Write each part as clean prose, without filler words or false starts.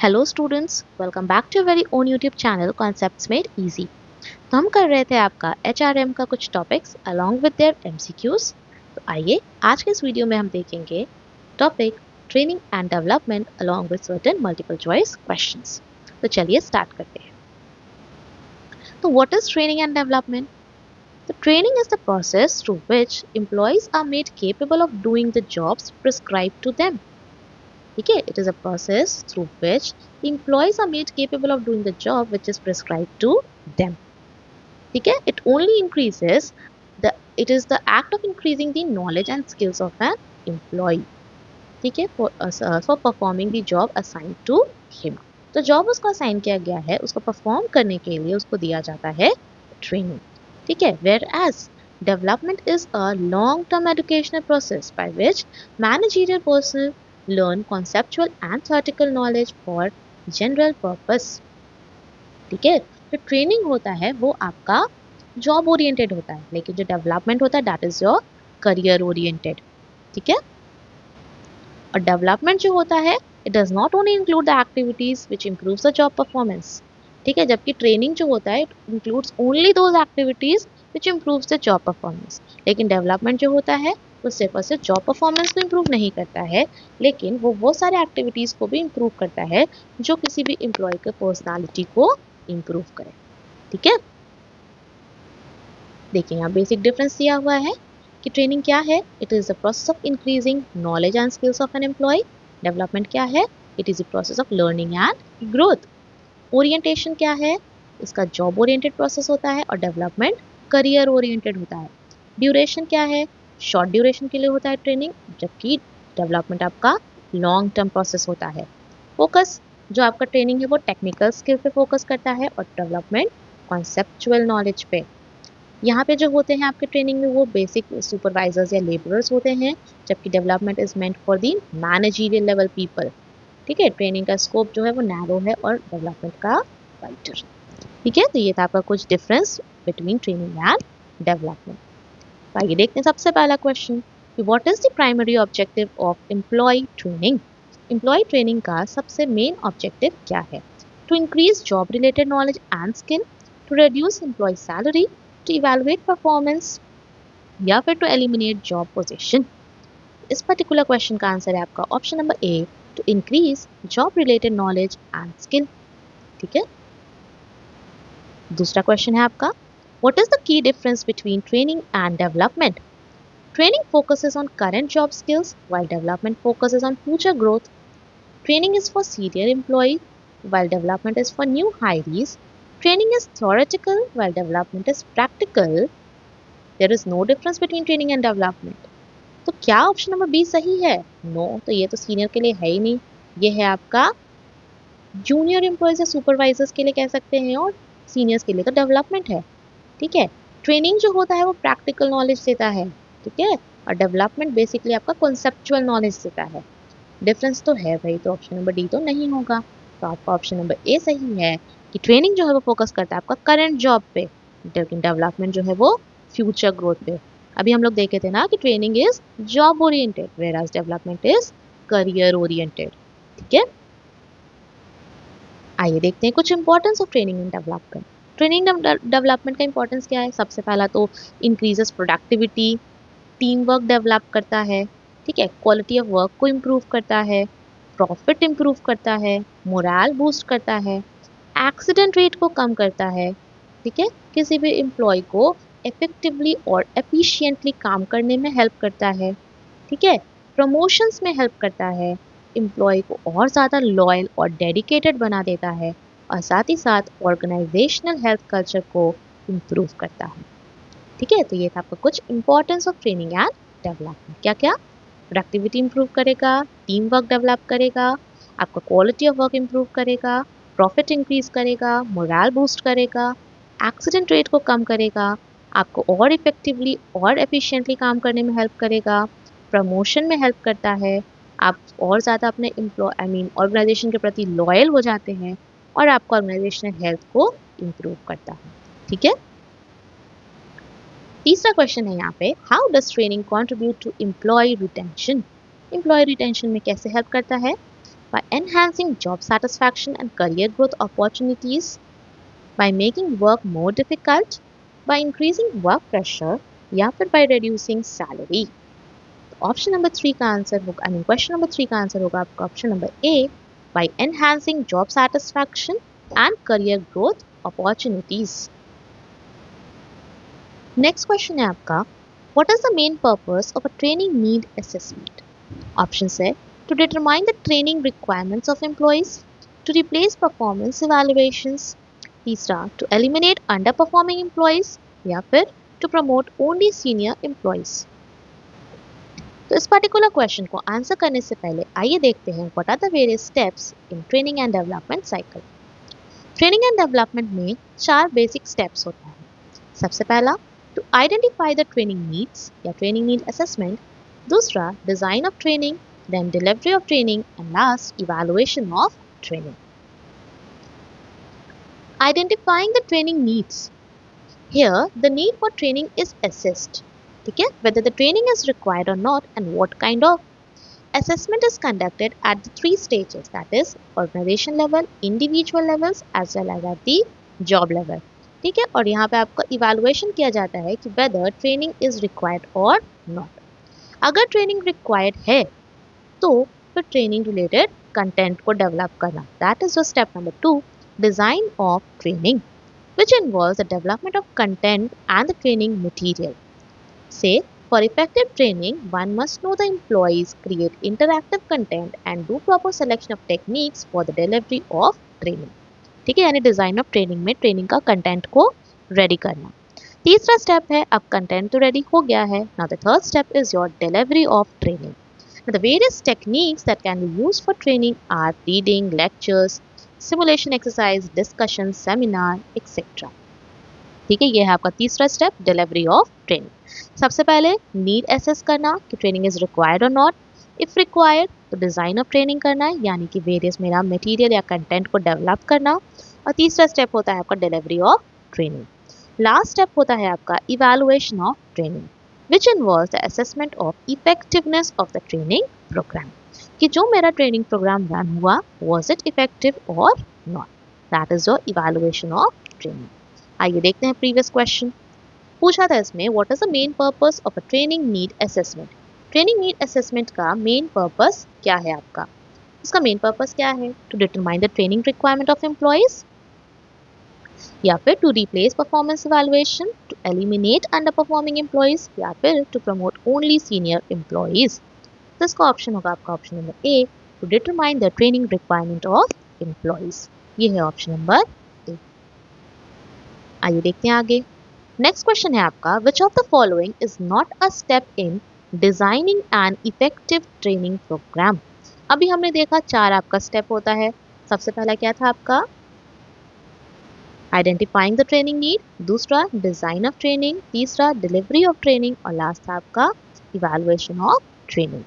Hello students, welcome back to very own YouTube channel concepts made easy. तो हम कर रहे थे आपका एचआरएम का कुछ topics along with their MCQs. तो आइए आज के इस वीडियो में हम देखेंगे topic training and development along with certain multiple choice questions. तो चलिए स्टार्ट करते हैं। तो what is training and development? The training is the process through which employees are made capable of doing the jobs prescribed to them. ठीक है, it is a process through which employees are made capable of doing the job which is prescribed to them. ठीक है, it only increases the it is the act of increasing the knowledge and skills of an employee. ठीक है, for performing the job assigned to him. तो job उसको assign किया गया है, उसको परफॉर्म करने के लिए उसको दिया जाता है ट्रेनिंग। ठीक है, whereas development is a long term educational process by which managerial personnel learn conceptual and theoretical knowledge for general purpose। ठीक है, जो ट्रेनिंग होता है वो आपका जॉब ओरिएंटेड होता है, लेकिन जो डेवलपमेंट होता है that is your career oriented. ठीक है, और डेवलपमेंट जो होता है it does not only include the activities which improves the job performance. ठीक है, जबकि ट्रेनिंग जो होता है it includes only those activities which improves the job performance. लेकिन डेवलपमेंट जो होता है वो सिर्फ और सिर्फ जॉब परफॉर्मेंस को इम्प्रूव नहीं करता है, लेकिन वो सारे एक्टिविटीज को भी इम्प्रूव करता है जो किसी भी एम्प्लॉय के पर्सनालिटी को इम्प्रूव करे। ठीक है, देखिए यहाँ बेसिक डिफरेंस दिया हुआ है कि ट्रेनिंग क्या है, it is the process of increasing knowledge and skills of an employee. Development क्या है, it is the process of learning and growth. Orientation क्या है, इसका जॉब ओरिएंटेड प्रोसेस होता है और डेवलपमेंट करियर ओरिएंटेड होता है। ड्यूरेशन क्या है, शॉर्ट ड्यूरेशन के लिए होता है ट्रेनिंग, जबकि डेवलपमेंट आपका लॉन्ग टर्म प्रोसेस होता है। फोकस, जो आपका ट्रेनिंग है वो टेक्निकल स्किल पे फोकस करता है और डेवलपमेंट कॉन्सेप्चुअल नॉलेज पे। यहाँ पे जो होते हैं आपके ट्रेनिंग में वो बेसिक सुपरवाइजर्स या लेबरर्स होते हैं, जबकि development is meant for the managerial level people. ठीक है, ट्रेनिंग का स्कोप जो है वो नैरो है और डेवलपमेंट का वाइडर। ठीक है, तो ये था आपका कुछ difference between training and development. तो आइए देखते हैं सबसे पहला क्वेश्चन कि what is the primary objective of employee training. Employee training का सबसे मेन ऑब्जेक्टिव क्या है? To increase job related knowledge and skill, to reduce employee salary, to evaluate performance, या फिर टू एलिमिनेट जॉब पोजीशन। इस particular question का answer है आपका option number A, to increase job related knowledge and skill. ठीक है, दूसरा question है आपका what is the key difference between training and development. Training focuses on current job skills while development focuses on future growth. Training is for senior employee while development is for new hirees. Training is theoretical while development is practical. There is no difference between training and development. तो क्या option number B सही है? No, तो ये तो senior के लिए है ही नहीं, ये है आपका जूनियर एम्प्लॉयज या सुपरवाइजर्स के लिए कह सकते हैं, और सीनियर्स के लिए तो डेवलपमेंट है। ठीक है, ट्रेनिंग जो होता है वो प्रैक्टिकल नॉलेज देता है। ठीक है, और डेवलपमेंट बेसिकली आपका कॉन्सेप्चुअल नॉलेज देता है। डिफरेंस तो है भाई, तो ऑप्शन नंबर डी तो नहीं होगा। तो आपका ऑप्शन नंबर ए सही है कि ट्रेनिंग जो है वो फोकस करता है आपका करंट जॉब पे, लेकिन डेवलपमेंट जो है वो फ्यूचर ग्रोथ पे। अभी हम लोग देखे थे ना कि training is job oriented whereas development is career oriented. ठीक है, आइए देखते हैं कुछ importance of training and development. Training development का इंपॉर्टेंस क्या है? सबसे पहला तो increases productivity, team work develop करता है। ठीक है, क्वालिटी ऑफ वर्क को इम्प्रूव करता है, प्रॉफिट इम्प्रूव करता है, मोरल बूस्ट करता है, एक्सीडेंट रेट को कम करता है। ठीक है, किसी भी एम्प्लॉय को इफेक्टिवली और एफिशिएंटली काम करने में हेल्प करता है। ठीक है, प्रमोशंस में हेल्प करता है, एम्प्लॉय को और ज़्यादा लॉयल और डेडिकेटेड बना देता है, और साथ ही साथ ऑर्गेनाइजेशनल हेल्थ कल्चर को इम्प्रूव करता है। ठीक है, तो ये था आपका कुछ importance of training and development. क्या क्या? प्रोडक्टिविटी इंप्रूव करेगा, टीम वर्क डेवलप करेगा, आपका क्वालिटी ऑफ वर्क इंप्रूव करेगा, प्रॉफिट इंक्रीज करेगा, मोरल बूस्ट करेगा, एक्सीडेंट रेट को कम करेगा, आपको और इफेक्टिवली और एफिशिएंटली काम करने में हेल्प करेगा, प्रमोशन में हेल्प करता है, आप और ज़्यादा अपने ऑर्गेनाइजेशन के प्रति लॉयल हो जाते हैं, और आपका ऑर्गेनाइजेशनल हेल्थ को इम्प्रूव करता है। ठीक है, तीसरा क्वेश्चन है यहाँ पे how does training contribute to employee retention. Employee retention में कैसे हेल्प करता है? by enhancing job satisfaction and career growth opportunities, by making work more difficult, by increasing work pressure, या फिर by reducing salary. Option number 3 का answer होगा, I mean question number 3 का answer होगा आपका option number A, by enhancing job satisfaction and career growth opportunities. Next question है आपका, what is the main purpose of a training need assessment? Options है to determine the training requirements of employees, to replace performance evaluations, तीसरा to eliminate underperforming employees, या फिर to promote only senior employees. तो इस particular question को answer करने से पहले आइए देखते हैं what are the various steps in training and development cycle. Training and development में 4 बेसिक स्टेप्स होता है. सबसे पहला to identify the training needs या ट्रेनिंग नीड असेसमेंट, दूसरा design of training, then delivery of training and last evaluation of training. Identifying the training needs. Here the need for training is assessed. ठीक है, whether the training is required or not and what kind of. Assessment is conducted at the 3 stages, that is organization level, individual levels as well as at the job level. ठीक है, और यहाँ पे आपका evaluation किया जाता है कि whether training is required or not. अगर training required है तो फिर training related content को develop करना, that is the step number 2, design of training, which involves the development of content and the training material. Say, for effective training, one must know the employees, create interactive content and do proper selection of techniques for the delivery of training. ठीक है, यानी design of training में training का content को ready करना. तीसरा step है, अब कंटेंट तो रेडी हो गया है. Now the third step is your delivery of training. The various techniques that can be used for training are reading, lectures, simulation exercise, discussion, seminar etcetera. ठीक है, ये है आपका तीसरा स्टेप, डिलीवरी ऑफ ट्रेनिंग. सबसे पहले नीड एसेस करना कि ट्रेनिंग इज रिक्वायर्ड और नॉट. इफ रिक्वायर्ड तो डिजाइन ऑफ ट्रेनिंग करना, यानी कि वेरियस मेरा मटेरियल या कंटेंट को डेवलप करना. और तीसरा स्टेप होता है आपका delivery of training. Last step होता है आपका evaluation of training, which involves the assessment of effectiveness of the training program, कि जो मेरा ट्रेनिंग प्रोग्राम रन हुआ was it effective or not. That is your evaluation of training. आइए देखते हैं प्रीवियस क्वेश्चन. पूछा था इसमें what is the main purpose of a training need assessment. Training need assessment का मेन पर्पस क्या है आपका? इसका मेन पर्पस क्या है? To determine the training requirement of employees, या फिर to replace performance evaluation, to eliminate under performing employees, या फिर to promote only senior employees. तो इसका ऑप्शन होगा आपका option number A, to determine the training requirement of employees. ये है ऑप्शन नंबर ए. आइए देखते हैं आगे. नेक्स्ट क्वेश्चन है आपका, which of the following is not a step in designing an effective training program. अभी हमने देखा 4 आपका स्टेप होता है. सबसे पहला क्या था आपका? आइडेंटिफाइंग द ट्रेनिंग नीड, दूसरा डिजाइन ऑफ ट्रेनिंग, तीसरा डिलीवरी ऑफ ट्रेनिंग और लास्ट था आपका इवैल्यूएशन ऑफ ट्रेनिंग.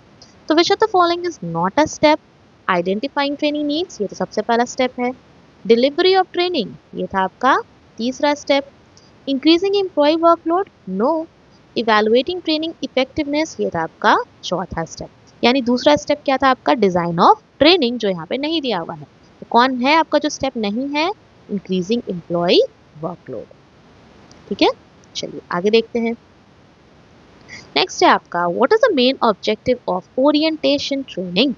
तो विच of the following is not a step? Identifying training needs, ये तो सबसे पहला स्टेप है. डिलीवरी ऑफ ट्रेनिंग, ये था आपका तीसरा step. Increasing employee workload, no. Evaluating training effectiveness, ये था आपका चौथा स्टेप. यानी दूसरा स्टेप क्या था आपका? डिजाइन ऑफ ट्रेनिंग, जो यहाँ पे नहीं दिया हुआ है. तो कौन है आपका जो स्टेप नहीं है? Increasing employee workload. ठीक है, चलिए आगे देखते हैं. नेक्स्ट है आपका, what is the main objective of orientation training.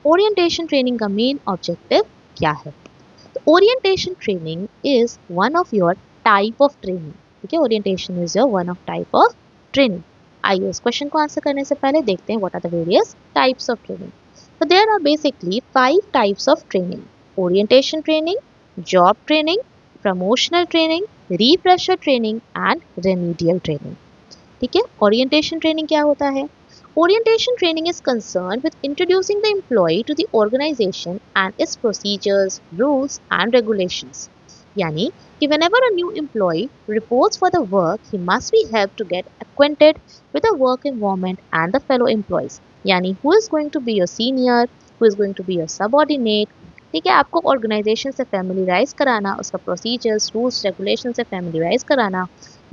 Orientation training का मेन ऑब्जेक्टिव क्या है? तो orientation training is one of your type of training. ठीक है, orientation is your one of type of training. आइए इस क्वेश्चन को आंसर करने से पहले देखते हैं what are the various types of training. तो there are basically 5 types of training: orientation training, job training, promotional training, refresher training and remedial training. ठीक है, ओरिएंटेशन ट्रेनिंग क्या होता है? Orientation training is concerned with introducing the employee to the organisation and its procedures, rules and regulations. यानी कि whenever a new employee reports for the work, he must be helped to get acquainted with the work environment and the fellow employees. यानी who is going to be your senior, who is going to be your subordinate. ठीक है, आपको organisation से फैमिलीराइज कराना, उसका procedures, rules, regulation से फैमिलीराइज कराना,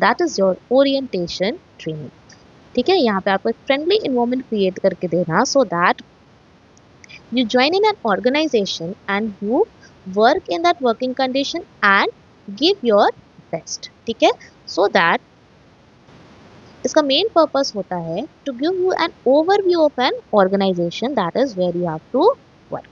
that is your orientation training. ठीक है, यहाँ पे आपको एक फ्रेंडली इन्वायरमेंट क्रिएट करके देना, so that You join in an organization and you work in that working condition and give your best. ठीक है, so that इसका मेन पर्पस होता है to give you an overview of an organization that is where you have to work.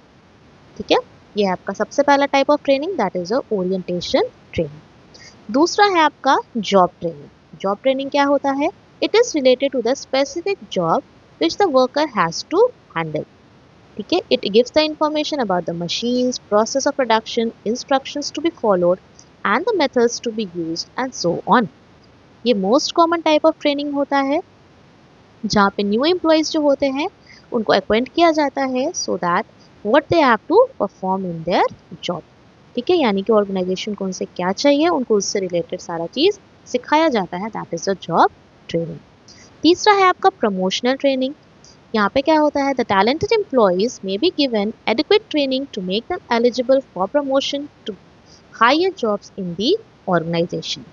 ठीक है, ये है आपका सबसे पहला type of training, that is orientation training. दूसरा है आपका जॉब ट्रेनिंग। जॉब ट्रेनिंग क्या होता है? It is related to the specific job which the worker has to handle. ठीक है, it gives the information about the machines, process of production, instructions to be followed and the methods to be used and so on. ये most common type of training होता है जहाँ पे new employees जो होते हैं उनको अक्वेंट किया जाता है so that what they have to perform in their job. ठीक है, यानी कि ऑर्गेनाइजेशन को उनसे क्या चाहिए, उनको उससे रिलेटेड सारा चीज सिखाया जाता है, that is a job training. तीसरा है आपका प्रमोशनल ट्रेनिंग। यहाँ पे क्या होता है? The talented employees may be given adequate training to make them eligible for promotion to higher jobs in the organization.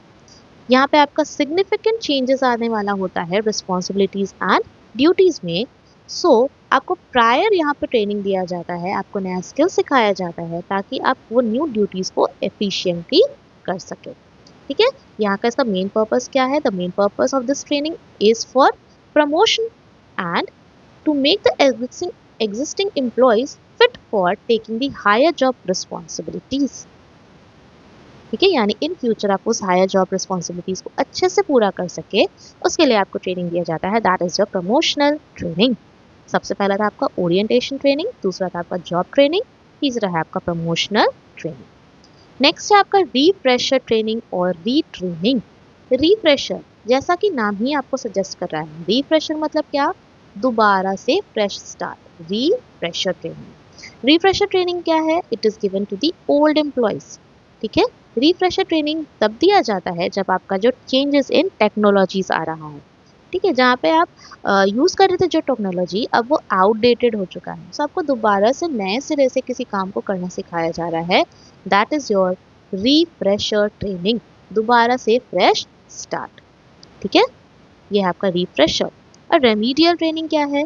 यहाँ पे आपका सिग्निफिकेंट चेंजेस आने वाला होता है रिस्पॉन्सिबिलिटीज एंड ड्यूटीज में। आपको प्रायर यहाँ पे ट्रेनिंग दिया जाता है, आपको नया स्किल सिखाया जाता है ताकि आप वो न्यू ड्यूटीज को एफिशिएंटली कर सके। ठीक है, यहाँ का इसका मेन पर्पस क्या है? The main purpose of this training is for promotion and to make the existing employees fit for taking the higher job responsibilities। ठीक है, यानी इन फ्यूचर आप उस हायर जॉब रिस्पॉन्सिबिलिटीज को अच्छे से पूरा कर सके, उसके लिए आपको ट्रेनिंग दिया जाता है, that is your promotional training. सबसे पहला था आपका ओरिएंटेशन ट्रेनिंग, दूसरा था आपका जॉब ट्रेनिंग, तीसरा है आपका प्रमोशनल ट्रेनिंग। नेक्स्ट है आपका रिफ्रेशर ट्रेनिंग और रीट्रेनिंग। रिफ्रेशर जैसा कि नाम ही आपको सजेस्ट कर रहा है, रिफ्रेशर मतलब क्या? दोबारा से fresh start, refresher training. Refresher training क्या है? It is given to the old employees. ठीक है, रिफ्रेशर ट्रेनिंग तब दिया जाता है जब आपका जो चेंजेस इन टेक्नोलॉजीज आ रहा है। ठीक है, जहाँ पे आप यूज़ कर रहे थे जो टेक्नोलॉजी अब वो आउटडेटेड हो चुका है, सो आपको दोबारा से नए सिरे से किसी काम को करना सिखाया जा रहा है, that is your refresher training, दोबारा से फ्रेश स्टार्ट। ठीक है, ये है आपका रिफ्रेशर। और रेमीडियल ट्रेनिंग क्या है?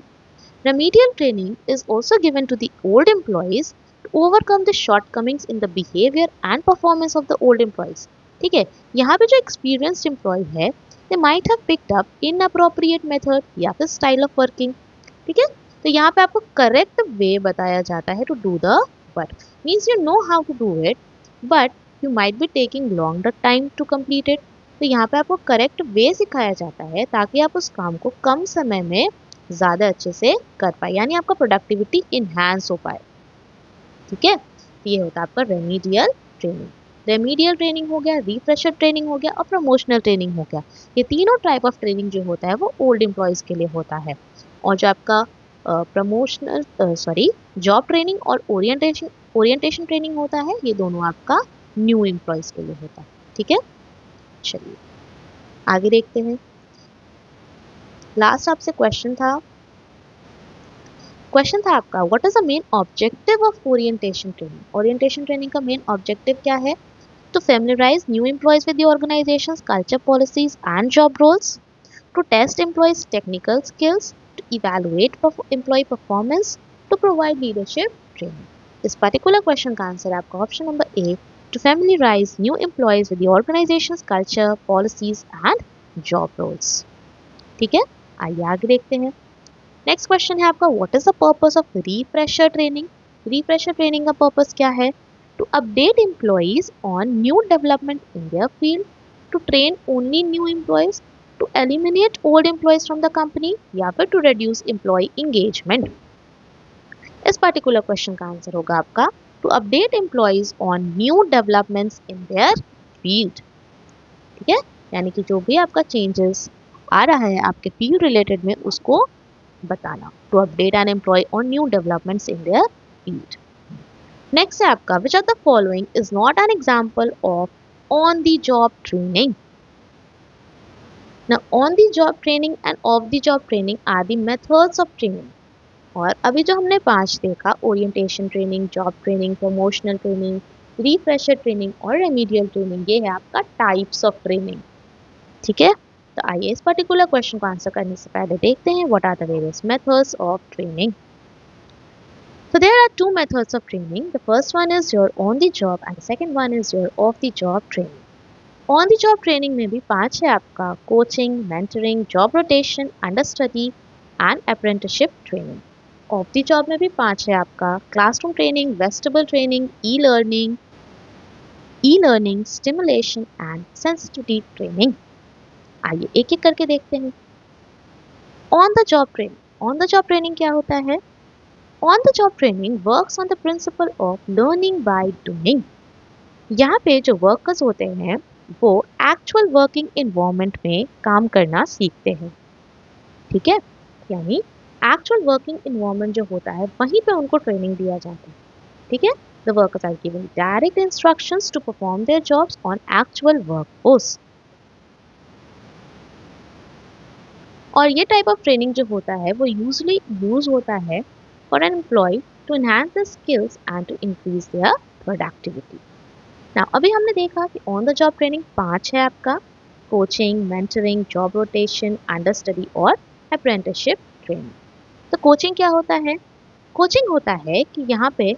Remedial training is also given to the old employees to overcome the shortcomings in the behavior and performance of the old employees। ठीक है, यहाँ पे जो experienced employee है, they might have picked up inappropriate method या फिर style of working। ठीक है, तो यहाँ पे आपको correct way बताया जाता है to do the work, means you know how to do it, but you might be taking longer time to complete it। तो यहाँ पे आपको करेक्ट वे सिखाया जाता है ताकि आप उस काम को कम समय में ज़्यादा अच्छे से कर पाए, यानी आपका प्रोडक्टिविटी इन्हांस हो पाए। ठीक है, तो ये होता है आपका रेमीडियल ट्रेनिंग। रेमीडियल ट्रेनिंग हो गया, रिफ्रेशर ट्रेनिंग हो गया और प्रमोशनल ट्रेनिंग हो गया। ये तीनों टाइप ऑफ ट्रेनिंग जो होता है वो ओल्ड एम्प्लॉयज़ के लिए होता है। और जो आपका जॉब ट्रेनिंग और ओरिएंटेशन ट्रेनिंग होता है, ये दोनों आपका न्यू एम्प्लॉयज़ के लिए होता है। ठीक है, चलिए आगे देखते हैं। लास्ट आपसे क्वेश्चन था आपका, what is the main objective of orientation training? Orientation training का मेन ऑब्जेक्टिव क्या है? To familiarise new employees with the organisation's culture, policies and job roles, to test employees technical skills, to evaluate employee performance, to provide leadership training. इस particular question का answer है आपका option number A, to familiarise new employees with the organisation's culture, policies and job roles. ठीक है, आइए आगे देखते हैं। नेक्स्ट क्वेश्चन है आपका, what is the purpose of refresher training? Refresher training का पर्पस क्या है? To update employees on new development in their field, to train only new employees, to eliminate old employees from the company या फिर to reduce employee engagement. इस particular question का answer होगा आपका to update employees on new developments in their field. ठीक है, यानी कि जो भी आपका चेंजेस आ रहा है आपके फील्ड रिलेटेड में उसको बताना, to update an employee on new developments in their field. Next है आपका, which of the following is not an example of on the job training? ना on the job training and off the job training are the methods of training. और अभी जो हमने 5 देखा, orientation training, job training, promotional training, refresher training और remedial training, ये है आपका टाइप्स ऑफ ट्रेनिंग। ठीक है, तो आइए इस पर्टिकुलर क्वेश्चन को आंसर करने से पहले देखते हैं what are the various methods of training. So there are two methods of training. The first one is your on the job and the second one is your off the job training. On the job training में भी 5 है आपका coaching, mentoring, job rotation, under study and apprenticeship training. Of the job में भी 5 है आपका classroom training, vestibule training, e learning, stimulation and sensitivity training. आइए एक एक करके देखते हैं। On the job training, on the job training क्या होता है? On the job training works on the principle of learning by doing. यहाँ पे जो वर्कर्स होते हैं वो एक्चुअल वर्किंग इन्वायरमेंट में काम करना सीखते हैं, ठीक है? यानी एक्चुअल वर्किंग इन्वायरमेंट जो होता है वहीं पे उनको ट्रेनिंग दिया जाता है, ठीक है? The workers are given direct instructions to perform their jobs on actual workforce. और ये टाइप ऑफ ट्रेनिंग जो होता है वो यूजुअली यूज होता है for an employee to enhance their skills and to increase their productivity. Now अभी हमने देखा कि ऑन द जॉब ट्रेनिंग 5 है आपका coaching, mentoring, job rotation, under study और अप्रेंटिसशिप ट्रेनिंग। तो कोचिंग क्या होता है? कोचिंग होता है कि यहाँ पे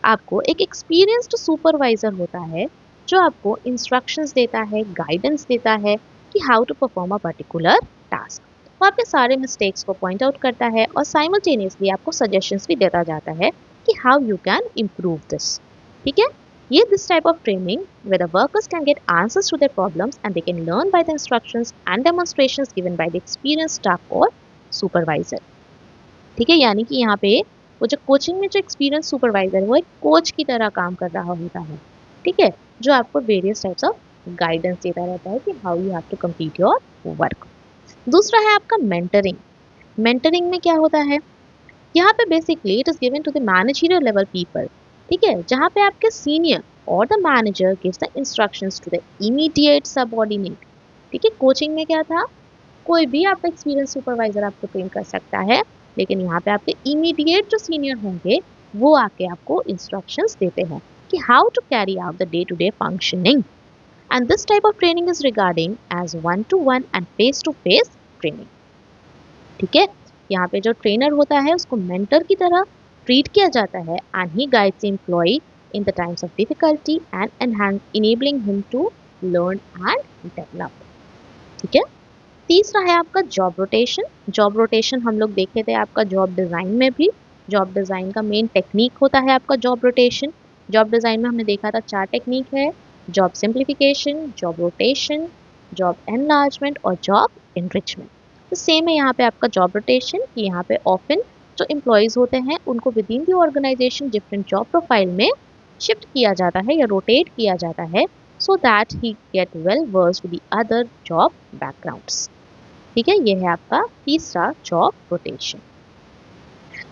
आपको एक एक्सपीरियंस्ड सुपरवाइजर होता है जो आपको इंस्ट्रक्शंस देता है, गाइडेंस देता है कि how to perform a particular task. वो आपके सारे मिस्टेक्स को पॉइंट आउट करता है और साइमल्टेनियसली आपको सजेशंस भी देता जाता है कि how you can improve this, ठीक है? ये this type of training where the workers can get answers to their problems and they can learn by the instructions and demonstrations given by the experienced staff or supervisor, ठीक है? यानी कि यहाँ पे वो जो कोचिंग में जो एक्सपीरियंस सुपरवाइजर है वो एक कोच की तरह काम कर रहा होता है, ठीक है? जो आपको वेरियस टाइप्स ऑफ गाइडेंस देता रहता है कि how you have to complete your work. दूसरा है आपका मेंटरिंग। मेंटरिंग में क्या होता है? यहाँ पे basically it is given to the managerial level people, ठीक है? जहाँ पे आपके सीनियर और the manager gives the instructions to the immediate subordinate, ठीक है? कोचिंग में क्या था? कोई भी आपका एक्सपीरियंस सुपरवाइजर आपको ट्रेन कर सकता है, लेकिन यहाँ पे आपके इमीडिएट जो सीनियर होंगे वो आके आपको इंस्ट्रक्शंस देते हैं कि how to carry out the day to day functioning. And this type of training is regarding as one to one and face to face training, ठीक है? यहाँ पे जो ट्रेनर होता है उसको मेंटर की तरह ट्रीट किया जाता है and he guides employee in the times of difficulty and enabling him to learn and develop, ठीक है? तीसरा है आपका जॉब रोटेशन। जॉब रोटेशन हम लोग देखे थे आपका जॉब डिज़ाइन में भी। जॉब डिज़ाइन का मेन टेक्निक होता है आपका जॉब रोटेशन। जॉब डिज़ाइन में हमने देखा था 4 टेक्निक है, job simplification, job rotation, job enlargement और जॉब एनरिचमेंट। तो सेम है यहाँ पे आपका जॉब रोटेशन कि यहाँ पे ऑफन जो एम्प्लॉयज़ होते हैं उनको within the organization different job profile में शिफ्ट किया जाता है या रोटेट किया जाता है so that he get well versed with the other job backgrounds, ठीक है? ये है आपका तीसरा जॉब रोटेशन।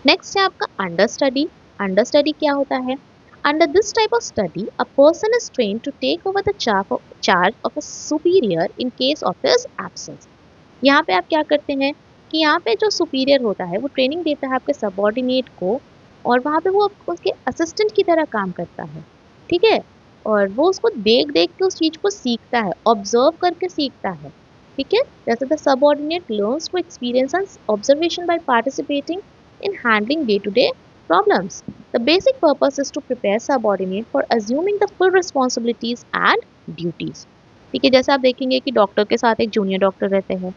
नेक्स्ट है आपका अंडर स्टडी। अंडर स्टडी क्या होता है? Under this type of study a person is train to take over the charge of a superior in case of his absence. यहाँ पे आप क्या करते हैं कि यहाँ पे जो सुपीरियर होता है वो ट्रेनिंग देता है आपके सबऑर्डिनेट को और वहाँ पे वो उसके असिस्टेंट की तरह काम करता है, ठीक है? और वो उसको देख देख के उस चीज़ को सीखता है, ऑब्जर्व करके सीखता है, ठीक है? जैसे the subordinate learns to experience and observation by participating in handling day-to-day problems. The basic purpose is to prepare subordinate for assuming the full responsibilities and duties. ठीक है? जैसे आप देखेंगे कि डॉक्टर के साथ एक जूनियर डॉक्टर रहते हैं,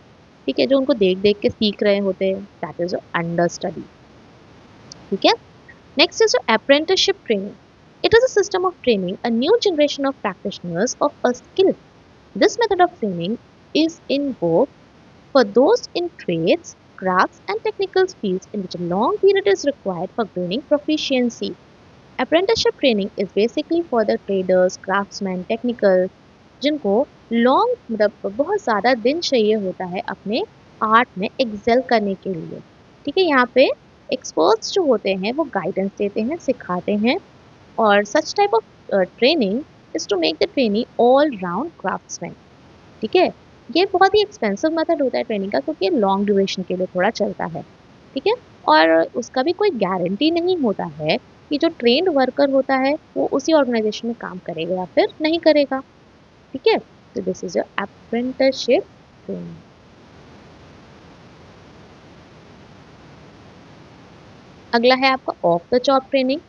ठीक है? जो उनको देख देख के सीख रहे होते हैं, दैट इज अंडर स्टडी, ठीक है? Next is apprenticeship training. It is a system of training a new generation of practitioners of a skill. This method of training is in vogue for those in trades, crafts, and technical fields in which a long period is required for gaining proficiency. Apprenticeship training is basically for the traders, craftsmen, technical, जिनको long मतलब बहुत ज़्यादा दिन चाहिए होता है अपने art में एक्सेल करने के लिए, ठीक है? यहाँ पे एक्सपर्ट्स जो होते हैं वो गाइडेंस देते हैं, सिखाते हैं और such type of training is to make the trainee all round craftsman, ठीक है? ये बहुत ही एक्सपेंसिव मेथड होता है ट्रेनिंग का क्योंकि लॉन्ग ड्यूरेशन के लिए थोड़ा चलता है, ठीक है? और उसका भी कोई गारंटी नहीं होता है कि जो ट्रेंड वर्कर होता है वो उसी ऑर्गेनाइजेशन में काम करेगा या फिर नहीं करेगा, ठीक है? तो this is your apprenticeship training. अगला है आपका of the job training.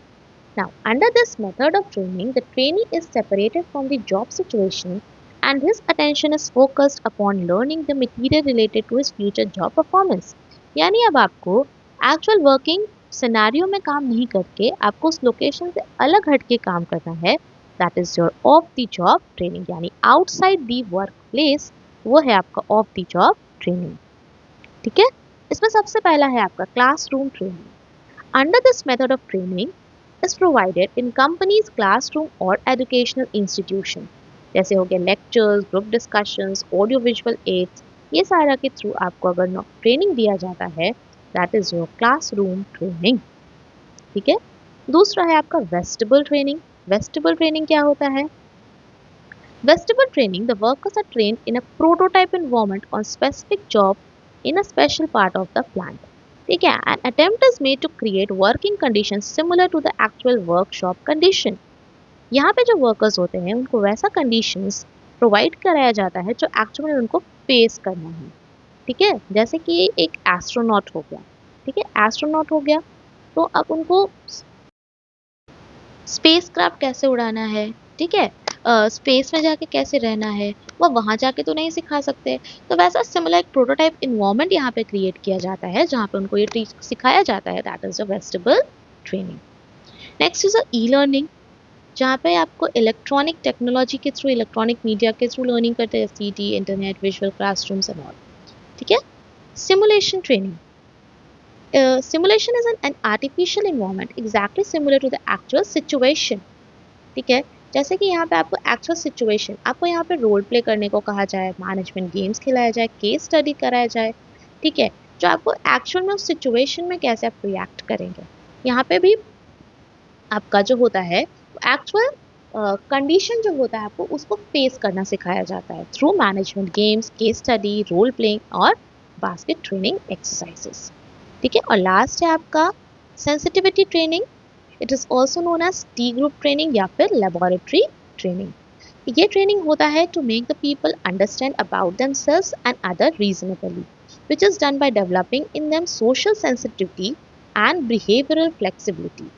Now, under this method of training, the trainee is separated from the job situation and his attention is focused upon learning the material related to his future job performance. यानी अब आपको actual working scenario में काम नहीं करके आपको उस location से अलग हट के काम करना है. That is your of the job training, यानी आउटसाइड द वर्क प्लेस. वो है आपका ऑफ द जॉब ट्रेनिंग. ठीक है. इसमें सबसे पहला है आपका classroom training. Under this method of training is provided in companies classroom or educational institution. जैसे हो गया lectures, group discussions, audio visual aids, ये सारा के थ्रू आपको अगर ट्रेनिंग दिया जाता है, that is your classroom training. ठीक है. दूसरा है आपका वेस्टिबल ट्रेनिंग. वेस्टिबल ट्रेनिंग क्या होता है? Vestibule training, the workers are trained in a prototype environment on specific job in a special part of the plant. ठीक है. An attempt is made to create working conditions similar to the actual workshop condition. यहाँ पे जो workers होते हैं उनको वैसा conditions provide कराया जाता है जो एक्चुअली उनको फेस करना है. ठीक है. जैसे कि एक एस्ट्रोनॉट हो गया. ठीक है. एस्ट्रोनॉट हो गया तो अब उनको स्पेसक्राफ्ट कैसे उड़ाना है, ठीक है, स्पेस में जाके कैसे रहना है, वो वहाँ जाके तो नहीं सिखा सकते. तो वैसा सिमिलर एक प्रोटोटाइप इन्वायरमेंट यहाँ पे क्रिएट किया जाता है जहाँ पे उनको ये सिखाया जाता है. That is the vestibule training. Next is e learning, जहाँ पे आपको इलेक्ट्रॉनिक टेक्नोलॉजी के थ्रू, इलेक्ट्रॉनिक मीडिया के थ्रू लर्निंग करते हैं, सीटी, internet, visual classrooms and all. ठीक है. Simulation training. Simulation is an artificial environment exactly similar to the actual situation. ठीक है. जैसे कि यहाँ पे आपको एक्चुअल सिचुएशन, आपको यहाँ पे रोल प्ले करने को कहा जाए, मैनेजमेंट गेम्स खिलाया जाए, केस स्टडी कराया जाए. ठीक है. जो आपको एक्चुअल में उस सिचुएशन में कैसे आप रिएक्ट करेंगे, यहाँ पे भी आपका जो होता है एक्चुअल कंडीशन जो होता है आपको उसको फेस करना सिखाया जाता है through management games, case study, role playing और बास्केट ट्रेनिंग एक्सरसाइजेस. ठीक है. और लास्ट है आपका sensitivity training. It is also known as T group training या फिर लेबोरेटरी ट्रेनिंग. ये ट्रेनिंग होता है to make the people understand about themselves and other reasonably, which is done by developing in them social sensitivity and behavioral flexibility.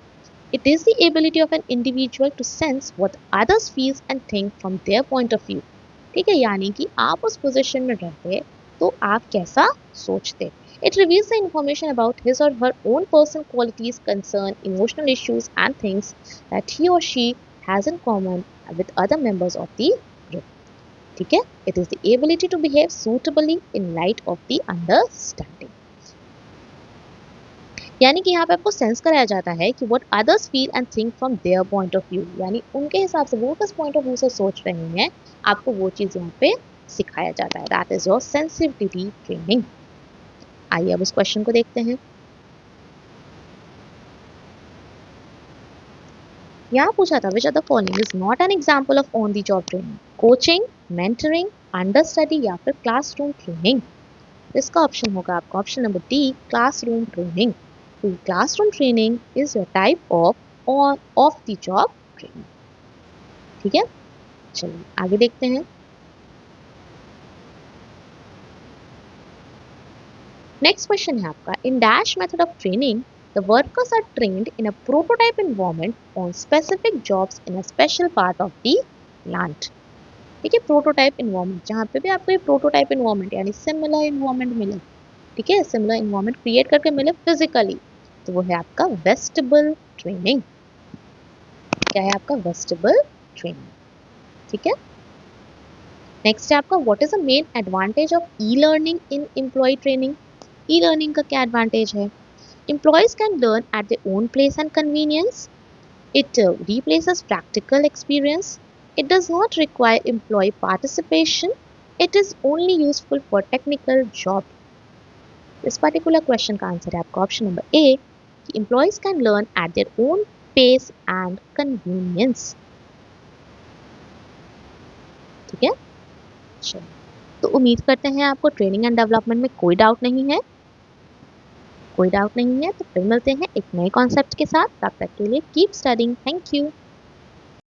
It is the ability of an individual to sense what others feel and think from their point of view. ठीक है. यानी कि आप उस position में रहते तो आप कैसा सोचते. It reveals the information about his or her own personal qualities, concern, emotional issues and things that he or she has in common with other members of the group. ठीक है. It is the ability to behave suitably in light of the understanding. यानी कि यहाँ पे आपको sense कराया जाता है कि what others feel and think from their point of view, यानी उनके हिसाब से वो किस पॉइंट ऑफ व्यू से सोच रहे हैं, आपको वो चीज़ यहाँ पे सिखाया जाता है. That is your sensitivity training. आइए अब इस क्वेश्चन को देखते हैं. यहाँ पूछा था which are the following is not an example of on the job training, coaching, mentoring, understudy या फिर क्लासरूम ट्रेनिंग. इसका ऑप्शन होगा आपका option number D, classroom training. तो classroom training is your type of the job training. ठीक है. चलिए आगे देखते हैं. नेक्स्ट क्वेश्चन है आपका, in dash method of training the workers are trained in a prototype environment on specific jobs in a special part of the plant. ठीक है. प्रोटोटाइप इन्वायरमेंट, जहाँ पे भी आपको ये प्रोटोटाइप इन्वायरमेंट यानी सिमिलर इन्वायरमेंट मिले, ठीक है, सिमिलर इन्वायरमेंट क्रिएट करके मिले फिजिकली, तो वो है आपका वेस्टिबल ट्रेनिंग. क्या है आपका वेस्टिबल ट्रेनिंग. ठीक है. नेक्स्ट है आपका, what is the main advantage of e learning in employee training. E learning का क्या एडवांटेज है? Employees can learn at their own place and convenience. It replaces practical experience. It does not require employee participation. It is only useful for technical job. इस particular question का answer है आपका option number ए, कि employees can learn at their own pace and convenience. ठीक है. चलो, तो उम्मीद करते हैं आपको ट्रेनिंग एंड डेवलपमेंट में कोई डाउट नहीं है. कोई डाउट नहीं है तो फिर मिलते हैं एक नए कॉन्सेप्ट के साथ. तब तक के लिए कीप स्टडिंग. Thank you.